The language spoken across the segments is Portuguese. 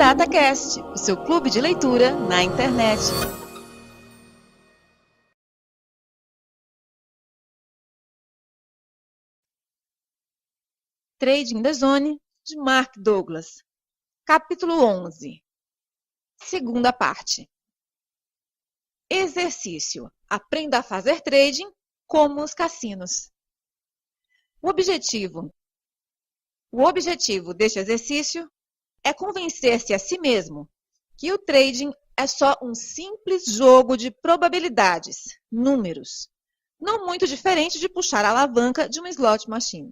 LiterataCast, o seu clube de leitura na internet. Trading the Zone, de Mark Douglas. Capítulo 11. Segunda parte. Exercício. Aprenda a fazer trading como os cassinos. O objetivo deste exercício é convencer-se a si mesmo que o trading é só um simples jogo de probabilidades, números, não muito diferente de puxar a alavanca de uma slot machine.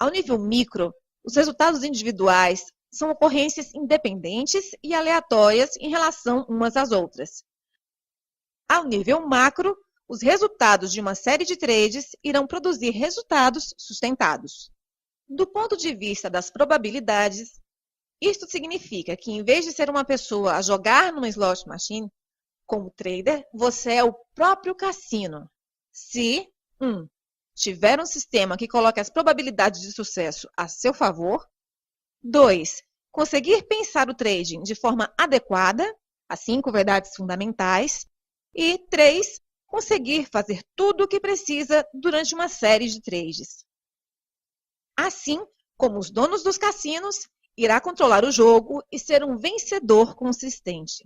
Ao nível micro, os resultados individuais são ocorrências independentes e aleatórias em relação umas às outras. Ao nível macro, os resultados de uma série de trades irão produzir resultados sustentados. Do ponto de vista das probabilidades, isto significa que, em vez de ser uma pessoa a jogar numa slot machine, como trader, você é o próprio cassino. Se 1. Tiver um sistema que coloque as probabilidades de sucesso a seu favor. 2. Conseguir pensar o trading de forma adequada, as 5 verdades fundamentais. E 3. Conseguir fazer tudo o que precisa durante uma série de trades. Assim como os donos dos cassinos, irá controlar o jogo e ser um vencedor consistente.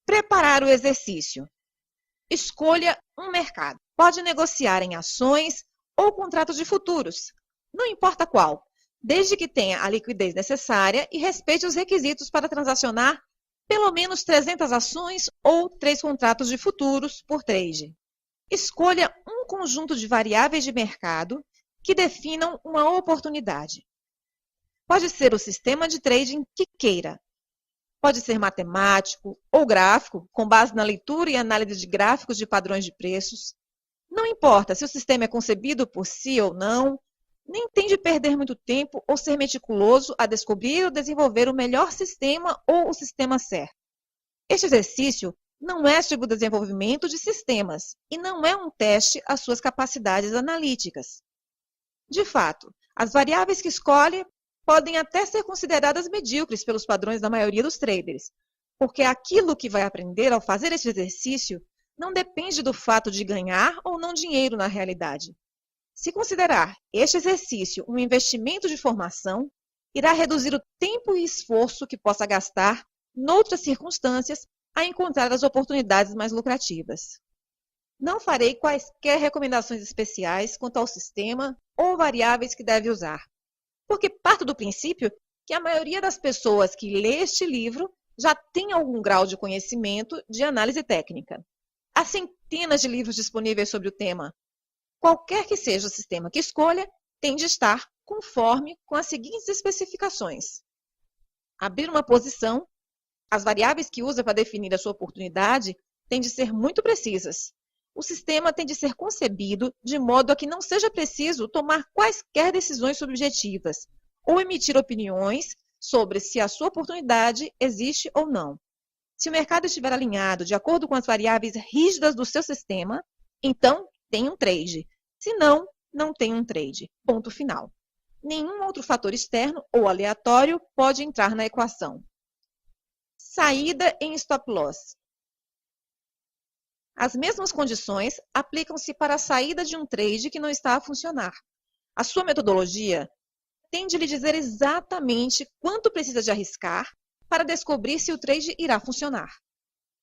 Preparar o exercício. Escolha um mercado. Pode negociar em ações ou contratos de futuros, não importa qual, desde que tenha a liquidez necessária e respeite os requisitos para transacionar pelo menos 300 ações ou 3 contratos de futuros por trade. Escolha um conjunto de variáveis de mercado que definam uma oportunidade. Pode ser o sistema de trading que queira. Pode ser matemático ou gráfico, com base na leitura e análise de gráficos de padrões de preços. Não importa se o sistema é concebido por si ou não, nem tem de perder muito tempo ou ser meticuloso a descobrir ou desenvolver o melhor sistema ou o sistema certo. Este exercício não é sobre o desenvolvimento de sistemas e não é um teste às suas capacidades analíticas. De fato, as variáveis que escolhe podem até ser consideradas medíocres pelos padrões da maioria dos traders, porque aquilo que vai aprender ao fazer este exercício não depende do fato de ganhar ou não dinheiro na realidade. Se considerar este exercício um investimento de formação, irá reduzir o tempo e esforço que possa gastar, noutras circunstâncias, a encontrar as oportunidades mais lucrativas. Não farei quaisquer recomendações especiais quanto ao sistema ou variáveis que deve usar, porque parto do princípio que a maioria das pessoas que lê este livro já tem algum grau de conhecimento de análise técnica. Há centenas de livros disponíveis sobre o tema. Qualquer que seja o sistema que escolha, tem de estar conforme com as seguintes especificações. Abrir uma posição. As variáveis que usa para definir a sua oportunidade têm de ser muito precisas. O sistema tem de ser concebido de modo a que não seja preciso tomar quaisquer decisões subjetivas ou emitir opiniões sobre se a sua oportunidade existe ou não. Se o mercado estiver alinhado de acordo com as variáveis rígidas do seu sistema, então tem um trade. Se não, não tem um trade. Ponto final. Nenhum outro fator externo ou aleatório pode entrar na equação. Saída em stop loss. As mesmas condições aplicam-se para a saída de um trade que não está a funcionar. A sua metodologia tem de lhe dizer exatamente quanto precisa de arriscar para descobrir se o trade irá funcionar.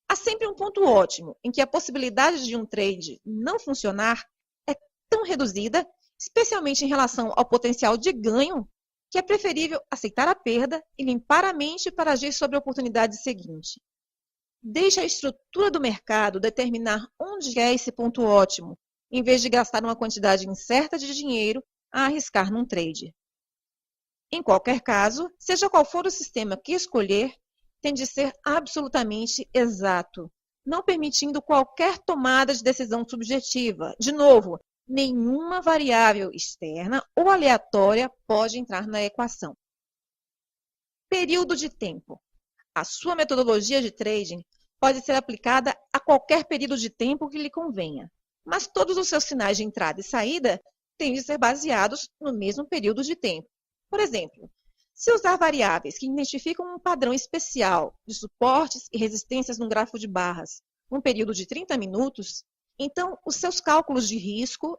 Há sempre um ponto ótimo em que a possibilidade de um trade não funcionar é tão reduzida, especialmente em relação ao potencial de ganho, que é preferível aceitar a perda e limpar a mente para agir sobre a oportunidade seguinte. Deixe a estrutura do mercado determinar onde é esse ponto ótimo, em vez de gastar uma quantidade incerta de dinheiro a arriscar num trade. Em qualquer caso, seja qual for o sistema que escolher, tem de ser absolutamente exato, não permitindo qualquer tomada de decisão subjetiva. De novo, nenhuma variável externa ou aleatória pode entrar na equação. Período de tempo. A sua metodologia de trading pode ser aplicada a qualquer período de tempo que lhe convenha, mas todos os seus sinais de entrada e saída têm de ser baseados no mesmo período de tempo. Por exemplo, Se usar variáveis que identificam um padrão especial de suportes e resistências num gráfico de barras num período de 30 minutos, então os seus cálculos de risco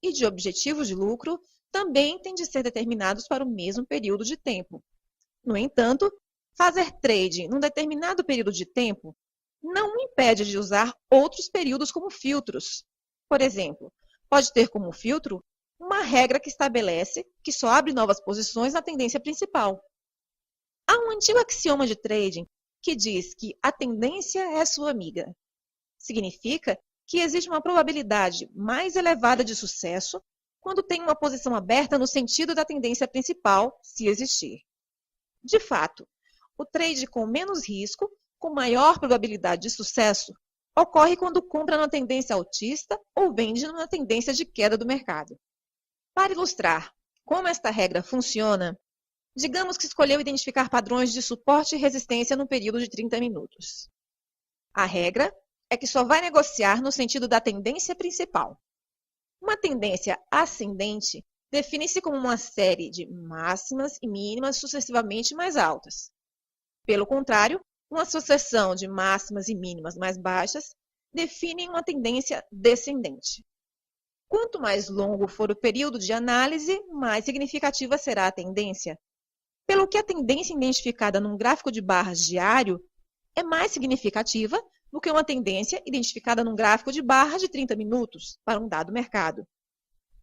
e de objetivos de lucro também têm de ser determinados para o mesmo período de tempo. No entanto, fazer trade num determinado período de tempo não impede de usar outros períodos como filtros. Por exemplo, pode ter como filtro uma regra que estabelece que só abre novas posições na tendência principal. Há um antigo axioma de trading que diz que a tendência é sua amiga. Significa que existe uma probabilidade mais elevada de sucesso quando tem uma posição aberta no sentido da tendência principal, se existir. De fato, o trade com menos risco, com maior probabilidade de sucesso, ocorre quando compra na tendência altista ou vende na tendência de queda do mercado. Para ilustrar como esta regra funciona, digamos que escolheu identificar padrões de suporte e resistência no período de 30 minutos. A regra é que só vai negociar no sentido da tendência principal. Uma tendência ascendente define-se como uma série de máximas e mínimas sucessivamente mais altas. Pelo contrário, uma sucessão de máximas e mínimas mais baixas define uma tendência descendente. Quanto mais longo for o período de análise, mais significativa será a tendência. Pelo que a tendência identificada num gráfico de barras diário é mais significativa do que uma tendência identificada num gráfico de barras de 30 minutos para um dado mercado.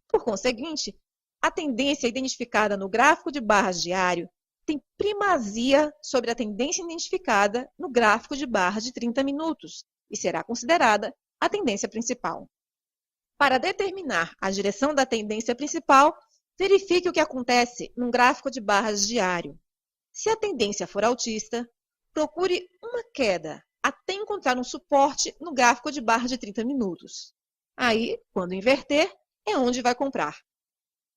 Por conseguinte, a tendência identificada no gráfico de barras diário tem primazia sobre a tendência identificada no gráfico de barras de 30 minutos e será considerada a tendência principal. Para determinar a direção da tendência principal, verifique o que acontece num gráfico de barras diário. Se a tendência for altista, procure uma queda até encontrar um suporte no gráfico de barras de 30 minutos. Aí, quando inverter, é onde vai comprar.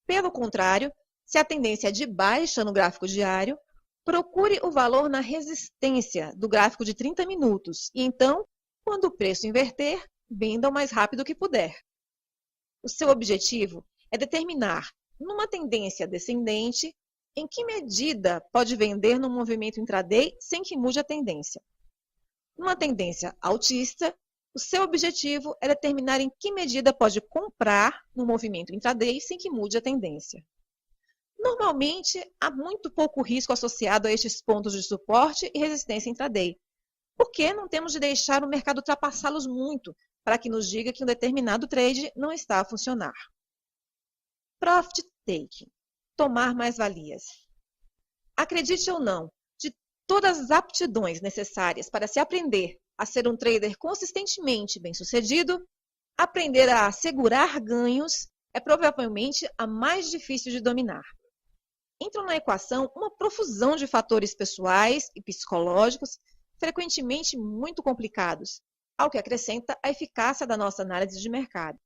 Pelo contrário, se a tendência é de baixa no gráfico diário, procure o valor na resistência do gráfico de 30 minutos e então, quando o preço inverter, venda o mais rápido que puder. O seu objetivo é determinar, numa tendência descendente, em que medida pode vender no movimento intraday sem que mude a tendência. Numa tendência altista, o seu objetivo é determinar em que medida pode comprar no movimento intraday sem que mude a tendência. Normalmente, há muito pouco risco associado a estes pontos de suporte e resistência intraday, porque não temos de deixar o mercado ultrapassá-los muito para que nos diga que um determinado trade não está a funcionar. Profit taking, tomar mais-valias. Acredite ou não, de todas as aptidões necessárias para se aprender a ser um trader consistentemente bem-sucedido, aprender a assegurar ganhos é provavelmente a mais difícil de dominar. Entram na equação uma profusão de fatores pessoais e psicológicos, frequentemente muito complicados, ao que acrescenta a eficácia da nossa análise de mercado.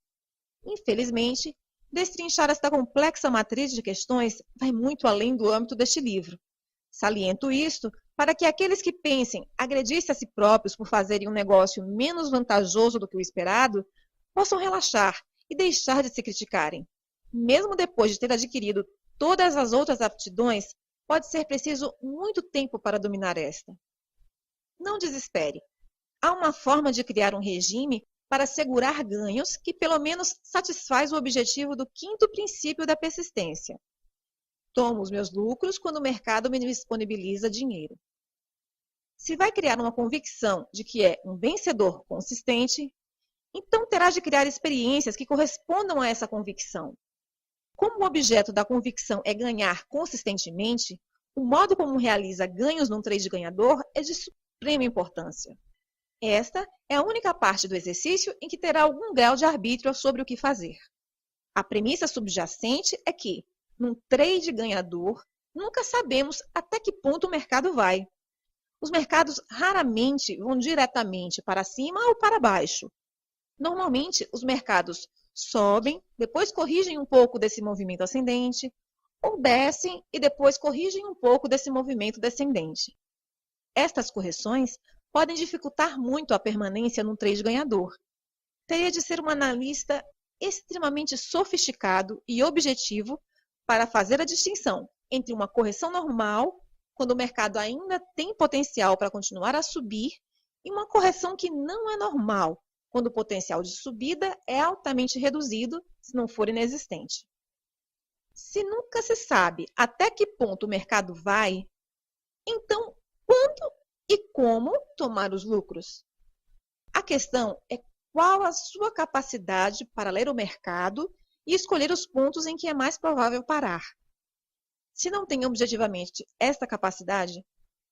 Infelizmente, destrinchar esta complexa matriz de questões vai muito além do âmbito deste livro. Saliento isto para que aqueles que pensem agredir-se a si próprios por fazerem um negócio menos vantajoso do que o esperado, possam relaxar e deixar de se criticarem. Mesmo depois de ter adquirido todas as outras aptidões, pode ser preciso muito tempo para dominar esta. Não desespere. Há uma forma de criar um regime para assegurar ganhos que pelo menos satisfaz o objetivo do quinto princípio da persistência. Tomo os meus lucros quando o mercado me disponibiliza dinheiro. Se vai criar uma convicção de que é um vencedor consistente, então terá de criar experiências que correspondam a essa convicção. Como o objeto da convicção é ganhar consistentemente, o modo como realiza ganhos num trade ganhador é de suprema importância. Esta é a única parte do exercício em que terá algum grau de arbítrio sobre o que fazer. A premissa subjacente é que, num trade ganhador, nunca sabemos até que ponto o mercado vai. Os mercados raramente vão diretamente para cima ou para baixo. Normalmente, os mercados sobem, depois corrigem um pouco desse movimento ascendente, ou descem e depois corrigem um pouco desse movimento descendente. Estas correções podem dificultar muito a permanência num trade ganhador. Teria de ser um analista extremamente sofisticado e objetivo para fazer a distinção entre uma correção normal, quando o mercado ainda tem potencial para continuar a subir, e uma correção que não é normal, quando o potencial de subida é altamente reduzido, se não for inexistente. Se nunca se sabe até que ponto o mercado vai, então quando e como tomar os lucros? A questão é qual a sua capacidade para ler o mercado e escolher os pontos em que é mais provável parar. Se não tem objetivamente esta capacidade,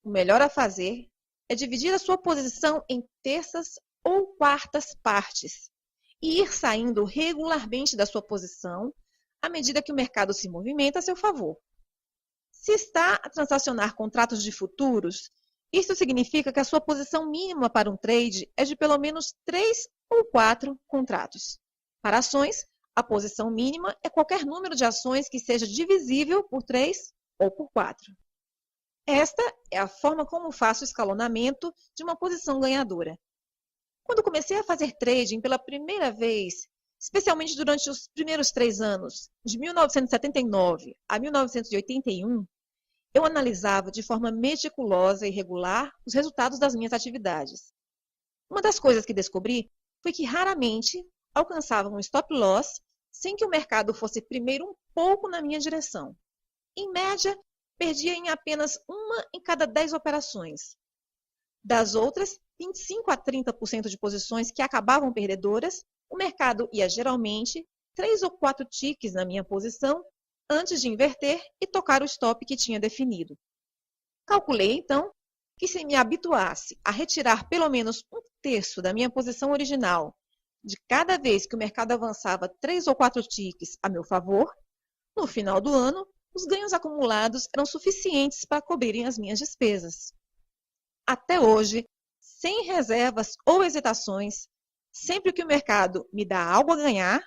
o melhor a fazer é dividir a sua posição em terças ou quartas partes e ir saindo regularmente da sua posição à medida que o mercado se movimenta a seu favor. Se está a transacionar contratos de futuros, isso significa que a sua posição mínima para um trade é de pelo menos 3 ou 4 contratos. Para ações, a posição mínima é qualquer número de ações que seja divisível por 3 ou por 4. Esta é a forma como faço o escalonamento de uma posição ganhadora. Quando comecei a fazer trading pela primeira vez, especialmente durante os primeiros 3 anos, de 1979 a 1981, eu analisava de forma meticulosa e regular os resultados das minhas atividades. Uma das coisas que descobri foi que raramente alcançava um stop loss sem que o mercado fosse primeiro um pouco na minha direção. Em média, perdia em apenas uma em cada 10 operações. Das outras 25 a 30% de posições que acabavam perdedoras, o mercado ia geralmente 3 ou 4 ticks na minha posição antes de inverter e tocar o stop que tinha definido. Calculei, então, que se me habituasse a retirar pelo menos um terço da minha posição original de cada vez que o mercado avançava 3 ou 4 ticks a meu favor, no final do ano, os ganhos acumulados eram suficientes para cobrirem as minhas despesas. Até hoje, sem reservas ou hesitações, sempre que o mercado me dá algo a ganhar,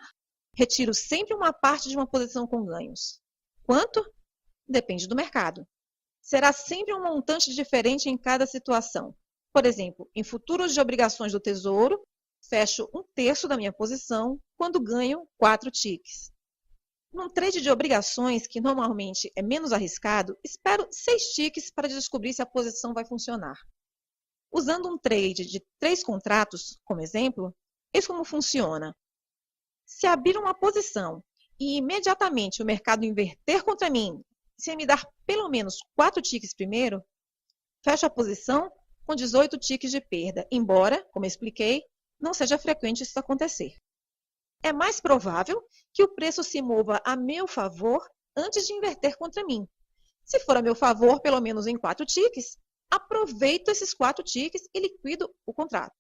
retiro sempre uma parte de uma posição com ganhos. Quanto? Depende do mercado. Será sempre um montante diferente em cada situação. Por exemplo, em futuros de obrigações do Tesouro, fecho um terço da minha posição quando ganho 4 ticks. Num trade de obrigações, que normalmente é menos arriscado, espero 6 ticks para descobrir se a posição vai funcionar. Usando um trade de 3 contratos, como exemplo, eis como funciona. Se abrir uma posição e imediatamente o mercado inverter contra mim, sem me dar pelo menos 4 ticks primeiro, fecho a posição com 18 ticks de perda, embora, como expliquei, não seja frequente isso acontecer. É mais provável que o preço se mova a meu favor antes de inverter contra mim. Se for a meu favor, pelo menos em 4 ticks, aproveito esses 4 ticks e liquido o contrato.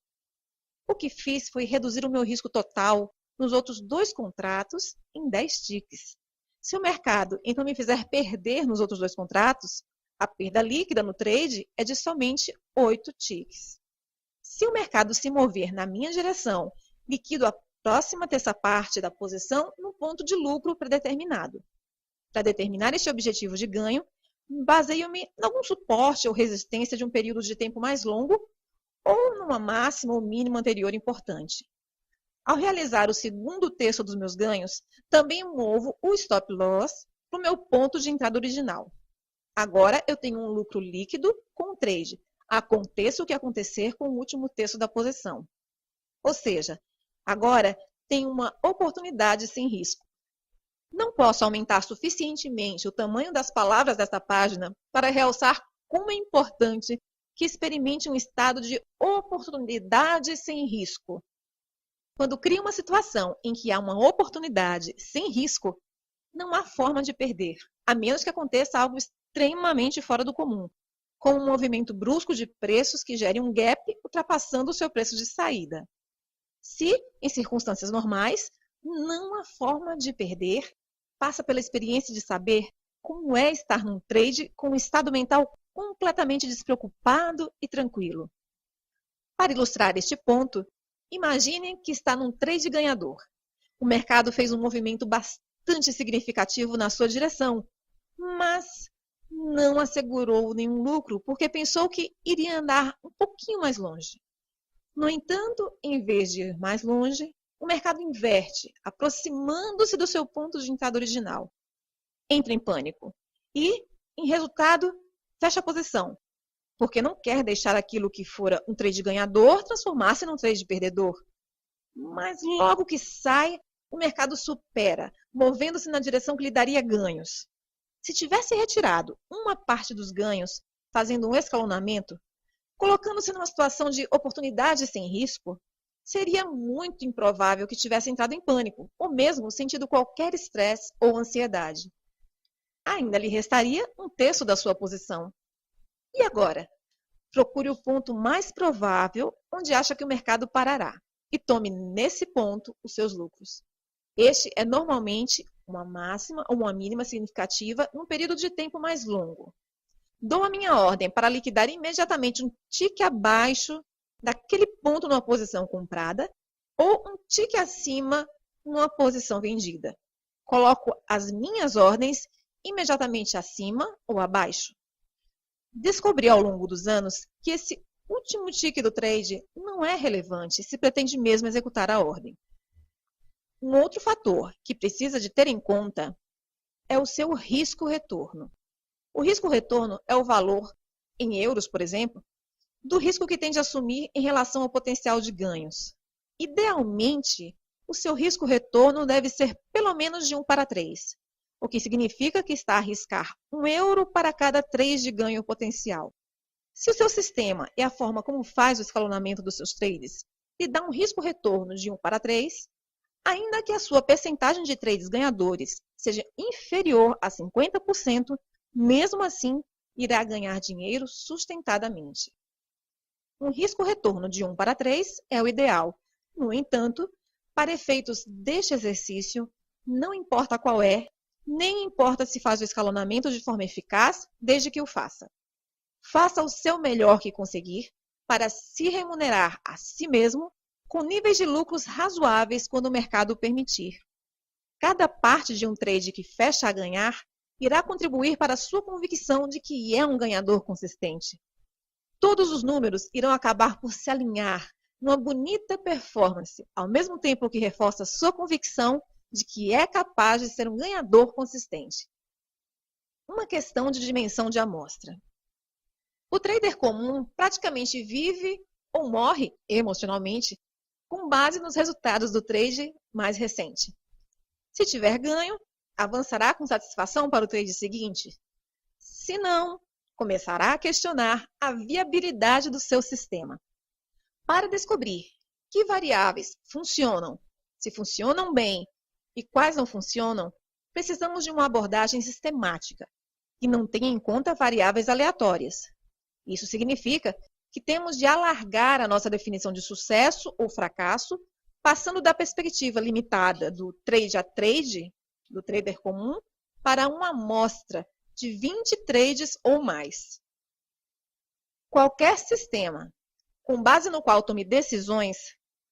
O que fiz foi reduzir o meu risco total nos outros 2 contratos em 10 ticks. Se o mercado então me fizer perder nos outros 2 contratos, a perda líquida no trade é de somente 8 ticks. Se o mercado se mover na minha direção, liquido a próxima terça parte da posição no ponto de lucro predeterminado. Para determinar este objetivo de ganho, baseio-me em algum suporte ou resistência de um período de tempo mais longo ou numa máxima ou mínima anterior importante. Ao realizar o segundo terço dos meus ganhos, também movo o stop loss para o meu ponto de entrada original. Agora eu tenho um lucro líquido com o trade, aconteça o que acontecer com o último terço da posição. Ou seja, agora tenho uma oportunidade sem risco. Não posso aumentar suficientemente o tamanho das palavras desta página para realçar como é importante que experimente um estado de oportunidade sem risco. Quando cria uma situação em que há uma oportunidade sem risco, não há forma de perder, a menos que aconteça algo extremamente fora do comum, como um movimento brusco de preços que gere um gap ultrapassando o seu preço de saída. Se, em circunstâncias normais, não há forma de perder, passa pela experiência de saber como é estar num trade com um estado mental completamente despreocupado e tranquilo. Para ilustrar este ponto, imagine que está num trade ganhador. O mercado fez um movimento bastante significativo na sua direção, mas não assegurou nenhum lucro porque pensou que iria andar um pouquinho mais longe. No entanto, em vez de ir mais longe, o mercado inverte, aproximando-se do seu ponto de entrada original. Entra em pânico. e, em resultado, fecha a posição, porque não quer deixar aquilo que fora um trade ganhador transformar-se num trade perdedor. Mas logo que sai, o mercado supera, movendo-se na direção que lhe daria ganhos. Se tivesse retirado uma parte dos ganhos, fazendo um escalonamento, colocando-se numa situação de oportunidade sem risco, seria muito improvável que tivesse entrado em pânico, ou mesmo sentido qualquer estresse ou ansiedade. Ainda lhe restaria um terço da sua posição. E agora? Procure o ponto mais provável onde acha que o mercado parará e tome nesse ponto os seus lucros. Este é normalmente uma máxima ou uma mínima significativa num período de tempo mais longo. Dou a minha ordem para liquidar imediatamente um tique abaixo daquele ponto numa posição comprada ou um tique acima numa posição vendida. Coloco as minhas ordens imediatamente acima ou abaixo. Descobri ao longo dos anos que esse último tique do trade não é relevante se pretende mesmo executar a ordem. Um outro fator que precisa de ter em conta é o seu risco-retorno. O risco-retorno é o valor, em euros, por exemplo, do risco que tem de assumir em relação ao potencial de ganhos. Idealmente, o seu risco-retorno deve ser pelo menos de 1:3, o que significa que está a arriscar €1 para cada 3 de ganho potencial. Se o seu sistema e a forma como faz o escalonamento dos seus trades lhe dá um risco-retorno de 1:3, ainda que a sua percentagem de trades ganhadores seja inferior a 50%, mesmo assim irá ganhar dinheiro sustentadamente. Um risco-retorno de 1:3 é o ideal. No entanto, para efeitos deste exercício, não importa qual é, nem importa se faz o escalonamento de forma eficaz, desde que o faça. Faça o seu melhor que conseguir para se remunerar a si mesmo com níveis de lucros razoáveis quando o mercado o permitir. Cada parte de um trade que fecha a ganhar irá contribuir para a sua convicção de que é um ganhador consistente. Todos os números irão acabar por se alinhar numa bonita performance, ao mesmo tempo que reforça sua convicção de que é capaz de ser um ganhador consistente. Uma questão de dimensão de amostra. O trader comum praticamente vive ou morre emocionalmente com base nos resultados do trade mais recente. Se tiver ganho, avançará com satisfação para o trade seguinte. Se não, começará a questionar a viabilidade do seu sistema. Para descobrir que variáveis funcionam, se funcionam bem e quais não funcionam, precisamos de uma abordagem sistemática, que não tenha em conta variáveis aleatórias. Isso significa que temos de alargar a nossa definição de sucesso ou fracasso, passando da perspectiva limitada do trade a trade, do trader comum, para uma amostra de 20 trades ou mais. Qualquer sistema, com base no qual tome decisões,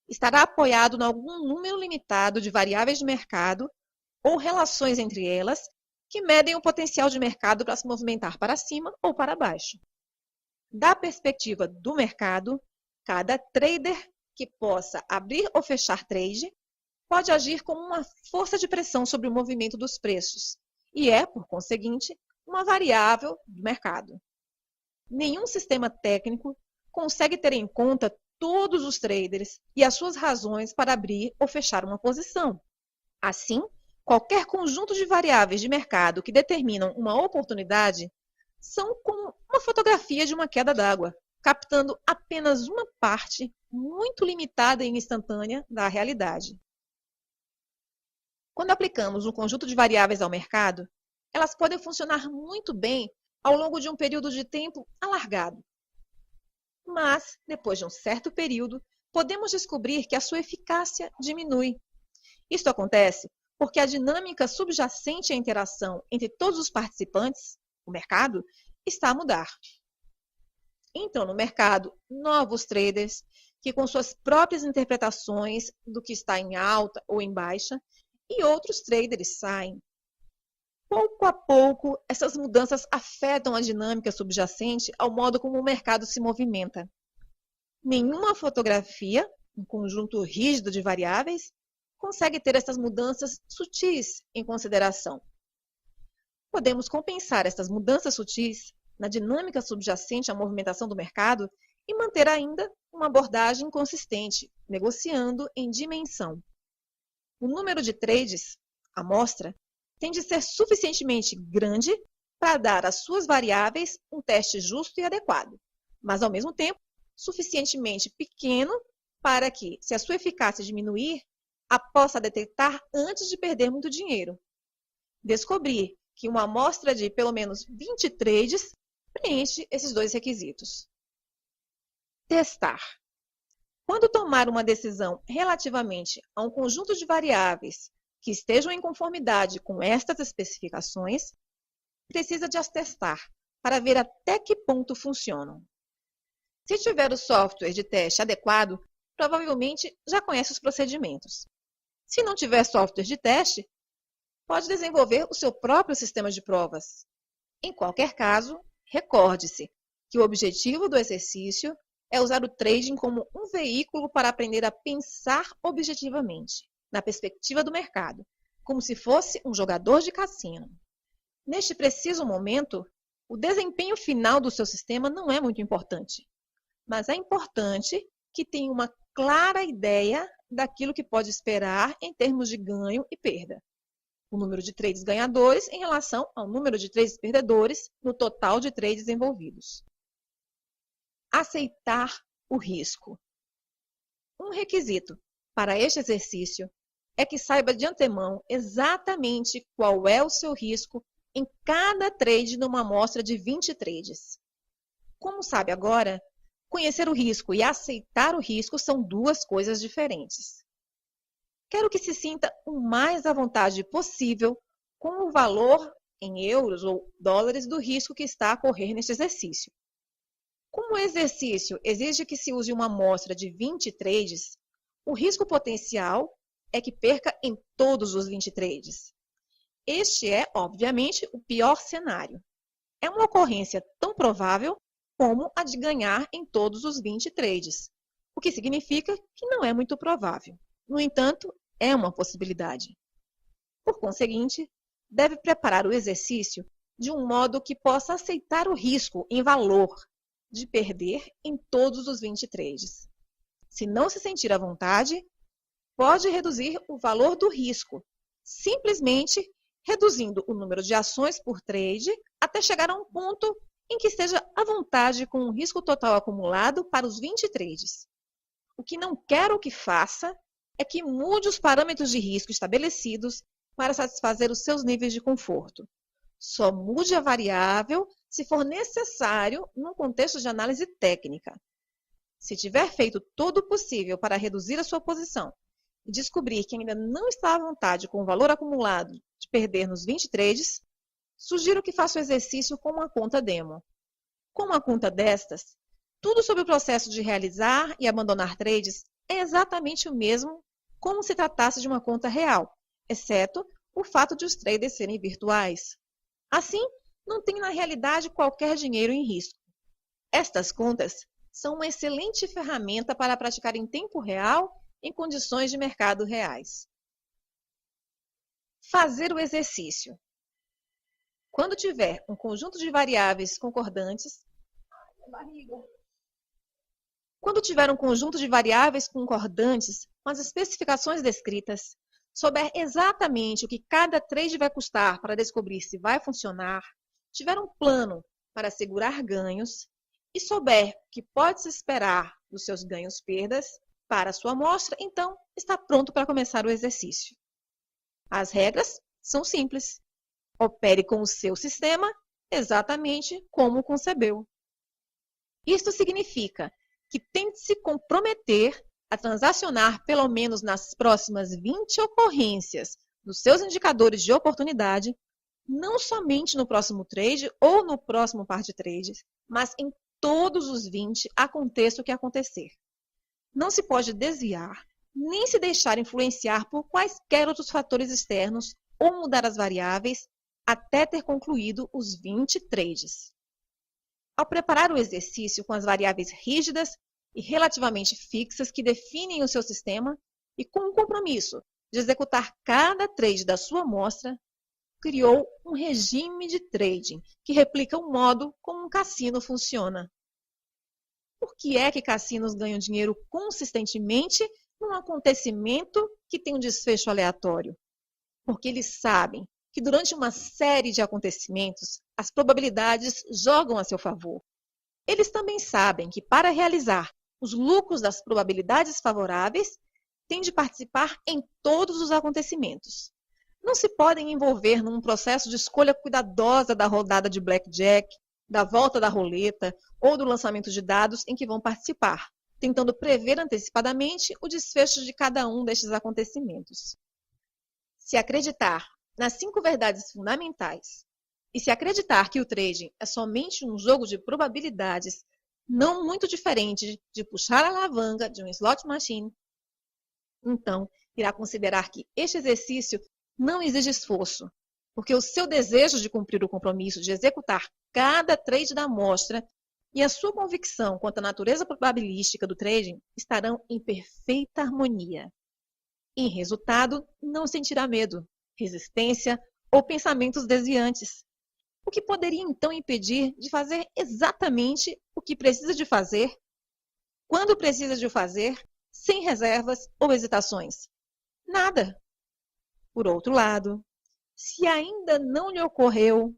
estará apoiado em algum número limitado de variáveis de mercado ou relações entre elas que medem o potencial de mercado para se movimentar para cima ou para baixo. Da perspectiva do mercado, cada trader que possa abrir ou fechar trade pode agir como uma força de pressão sobre o movimento dos preços e é, por conseguinte, uma variável do mercado. Nenhum sistema técnico consegue ter em conta todos os traders e as suas razões para abrir ou fechar uma posição. Assim, qualquer conjunto de variáveis de mercado que determinam uma oportunidade são como uma fotografia de uma queda d'água, captando apenas uma parte muito limitada e instantânea da realidade. Quando aplicamos um conjunto de variáveis ao mercado, elas podem funcionar muito bem ao longo de um período de tempo alargado. Mas, depois de um certo período, podemos descobrir que a sua eficácia diminui. Isto acontece porque a dinâmica subjacente à interação entre todos os participantes, o mercado, está a mudar. Entram no mercado novos traders que, com suas próprias interpretações do que está em alta ou em baixa, e outros traders saem. Pouco a pouco, essas mudanças afetam a dinâmica subjacente ao modo como o mercado se movimenta. Nenhuma fotografia, um conjunto rígido de variáveis, consegue ter essas mudanças sutis em consideração. podemos compensar essas mudanças sutis na dinâmica subjacente à movimentação do mercado e manter ainda uma abordagem consistente, negociando em dimensão. O número de trades, amostra, tem de ser suficientemente grande para dar às suas variáveis um teste justo e adequado, mas ao mesmo tempo suficientemente pequeno para que, se a sua eficácia diminuir, a possa detectar antes de perder muito dinheiro. Descobrir que uma amostra de pelo menos 20 trades preenche esses dois requisitos. Testar. Quando tomar uma decisão relativamente a um conjunto de variáveis que estejam em conformidade com estas especificações, precisa de as testar para ver até que ponto funcionam. Se tiver o software de teste adequado, provavelmente já conhece os procedimentos. Se não tiver software de teste, pode desenvolver o seu próprio sistema de provas. Em qualquer caso, recorde-se que o objetivo do exercício é usar o trading como um veículo para aprender a pensar objetivamente, na perspectiva do mercado, como se fosse um jogador de cassino. Neste preciso momento, o desempenho final do seu sistema não é muito importante, mas é importante que tenha uma clara ideia daquilo que pode esperar em termos de ganho e perda. O número de trades ganhadores em relação ao número de trades perdedores no total de trades envolvidos. Aceitar o risco. Um requisito para este exercício é que saiba de antemão exatamente qual é o seu risco em cada trade numa amostra de 20 trades. Como sabe agora, conhecer o risco e aceitar o risco são duas coisas diferentes. Quero que se sinta o mais à vontade possível com o valor em euros ou dólares do risco que está a correr neste exercício. Como o exercício exige que se use uma amostra de 20 trades, o risco potencial é que perca em todos os 20 trades. Este é, obviamente, o pior cenário. É uma ocorrência tão provável como a de ganhar em todos os 20 trades, o que significa que não é muito provável. No entanto, é uma possibilidade. Por conseguinte, deve preparar o exercício de um modo que possa aceitar o risco em valor de perder em todos os 20 trades. Se não se sentir à vontade, pode reduzir o valor do risco, simplesmente reduzindo o número de ações por trade até chegar a um ponto em que esteja à vontade com o risco total acumulado para os 20 trades. O que não quero que faça é que mude os parâmetros de risco estabelecidos para satisfazer os seus níveis de conforto. Só mude a variável se for necessário num contexto de análise técnica. Se tiver feito todo o possível para reduzir a sua posição e descobrir que ainda não está à vontade com o valor acumulado de perder nos 20 trades, sugiro que faça o exercício com uma conta demo. Com uma conta destas, tudo sobre o processo de realizar e abandonar trades é exatamente o mesmo como se tratasse de uma conta real, exceto o fato de os traders serem virtuais. Assim, não tem na realidade qualquer dinheiro em risco. Estas contas são uma excelente ferramenta para praticar em tempo real em condições de mercado reais. Fazer o exercício. Quando tiver um conjunto de variáveis concordantes, com as especificações descritas, souber exatamente o que cada trade vai custar para descobrir se vai funcionar, tiver um plano para assegurar ganhos e souber o que pode-se esperar dos seus ganhos-perdas para a sua amostra, então está pronto para começar o exercício. As regras são simples. Opere com o seu sistema exatamente como o concebeu. Isto significa que tente se comprometer a transacionar pelo menos nas próximas 20 ocorrências dos seus indicadores de oportunidade, não somente no próximo trade ou no próximo par de trades, mas em todos os 20, aconteça o que acontecer. Não se pode desviar, nem se deixar influenciar por quaisquer outros fatores externos ou mudar as variáveis até ter concluído os 20 trades. Ao preparar o exercício com as variáveis rígidas e relativamente fixas que definem o seu sistema e com o compromisso de executar cada trade da sua amostra, criou um regime de trading que replica o modo como um cassino funciona. Por que é que cassinos ganham dinheiro consistentemente num acontecimento que tem um desfecho aleatório? Porque eles sabem que durante uma série de acontecimentos, as probabilidades jogam a seu favor. Eles também sabem que para realizar os lucros das probabilidades favoráveis, têm de participar em todos os acontecimentos. Não se podem envolver num processo de escolha cuidadosa da rodada de blackjack, da volta da roleta ou do lançamento de dados em que vão participar, tentando prever antecipadamente o desfecho de cada um destes acontecimentos. Se acreditar nas 5 verdades fundamentais e se acreditar que o trading é somente um jogo de probabilidades, não muito diferente de puxar a alavanca de um slot machine, então irá considerar que este exercício não exige esforço, porque o seu desejo de cumprir o compromisso de executar cada trade da amostra e a sua convicção quanto à natureza probabilística do trading estarão em perfeita harmonia. Em resultado, não sentirá medo, resistência ou pensamentos desviantes, o que poderia então impedir de fazer exatamente o que precisa de fazer, quando precisa de o fazer, sem reservas ou hesitações. Nada. Por outro lado, se ainda não lhe ocorreu,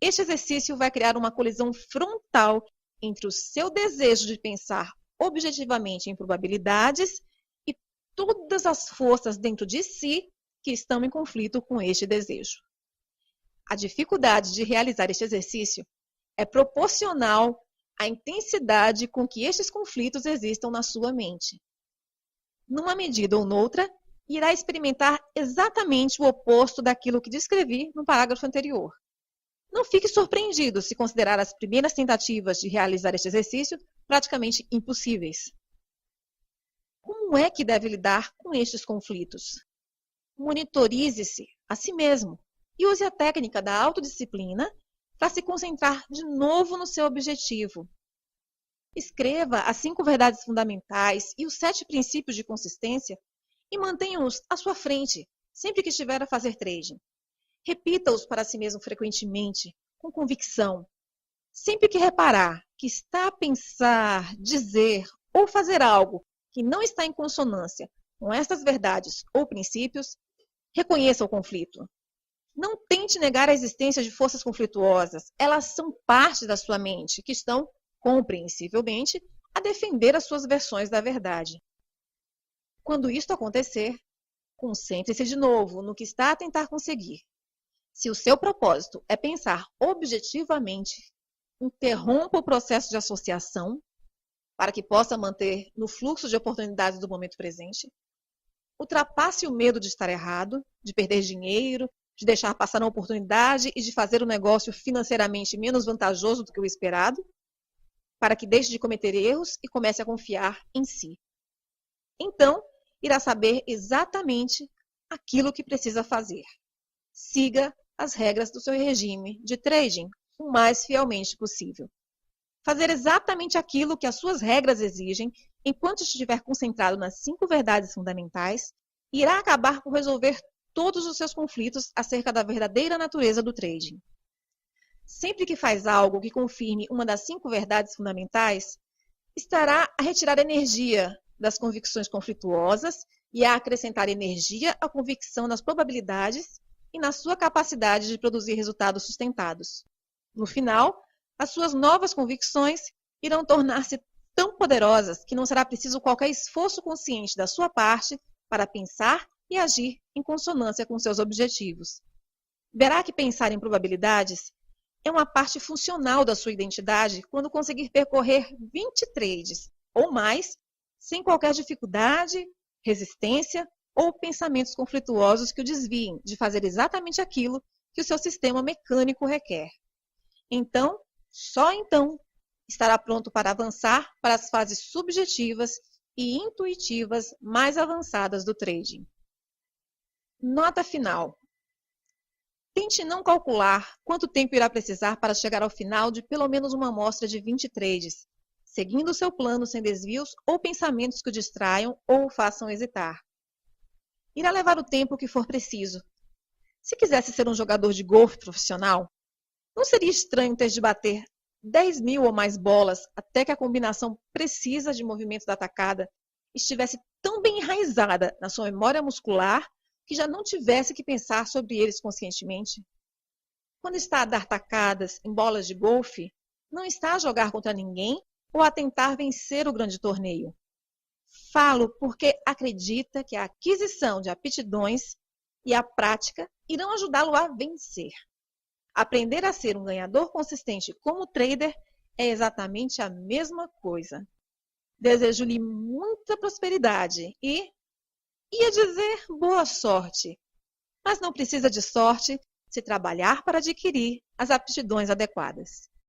este exercício vai criar uma colisão frontal entre o seu desejo de pensar objetivamente em probabilidades e todas as forças dentro de si que estão em conflito com este desejo. A dificuldade de realizar este exercício é proporcional à intensidade com que estes conflitos existam na sua mente. Numa medida ou noutra, irá experimentar exatamente o oposto daquilo que descrevi no parágrafo anterior. Não fique surpreendido se considerar as primeiras tentativas de realizar este exercício praticamente impossíveis. Como é que deve lidar com estes conflitos? Monitorize-se a si mesmo e use a técnica da autodisciplina para se concentrar de novo no seu objetivo. Escreva as 5 verdades fundamentais e os 7 princípios de consistência e mantenha-os à sua frente sempre que estiver a fazer trading. Repita-os para si mesmo frequentemente, com convicção. Sempre que reparar que está a pensar, dizer ou fazer algo que não está em consonância com estas verdades ou princípios, reconheça o conflito. Não tente negar a existência de forças conflituosas. Elas são parte da sua mente, que estão, compreensivelmente, a defender as suas versões da verdade. Quando isto acontecer, concentre-se de novo no que está a tentar conseguir. Se o seu propósito é pensar objetivamente, interrompa o processo de associação para que possa manter no fluxo de oportunidades do momento presente. Ultrapasse o medo de estar errado, de perder dinheiro, de deixar passar uma oportunidade e de fazer o negócio financeiramente menos vantajoso do que o esperado, para que deixe de cometer erros e comece a confiar em si. Então, irá saber exatamente aquilo que precisa fazer. Siga as regras do seu regime de trading o mais fielmente possível. Fazer exatamente aquilo que as suas regras exigem, enquanto estiver concentrado nas 5 verdades fundamentais, irá acabar por resolver todos os seus conflitos acerca da verdadeira natureza do trading. Sempre que faz algo que confirme uma das 5 verdades fundamentais, estará a retirar energia das convicções conflituosas e a acrescentar energia à convicção nas probabilidades e na sua capacidade de produzir resultados sustentados. No final, as suas novas convicções irão tornar-se tão poderosas que não será preciso qualquer esforço consciente da sua parte para pensar e agir em consonância com seus objetivos. Verá que pensar em probabilidades é uma parte funcional da sua identidade quando conseguir percorrer 20 trades ou mais sem qualquer dificuldade, resistência ou pensamentos conflituosos que o desviem de fazer exatamente aquilo que o seu sistema mecânico requer. Então, só então, estará pronto para avançar para as fases subjetivas e intuitivas mais avançadas do trading. Nota final. Tente não calcular quanto tempo irá precisar para chegar ao final de pelo menos uma amostra de 20 trades, seguindo o seu plano sem desvios ou pensamentos que o distraiam ou o façam hesitar. Irá levar o tempo que for preciso. Se quisesse ser um jogador de golfe profissional, não seria estranho ter de bater 10.000 ou mais bolas até que a combinação precisa de movimento da tacada estivesse tão bem enraizada na sua memória muscular que já não tivesse que pensar sobre eles conscientemente. Quando está a dar tacadas em bolas de golfe, não está a jogar contra ninguém ou a tentar vencer o grande torneio. Falo porque acredita que a aquisição de aptidões e a prática irão ajudá-lo a vencer. Aprender a ser um ganhador consistente como trader é exatamente a mesma coisa. Desejo-lhe muita prosperidade e, ia dizer, boa sorte. Mas não precisa de sorte se trabalhar para adquirir as aptidões adequadas.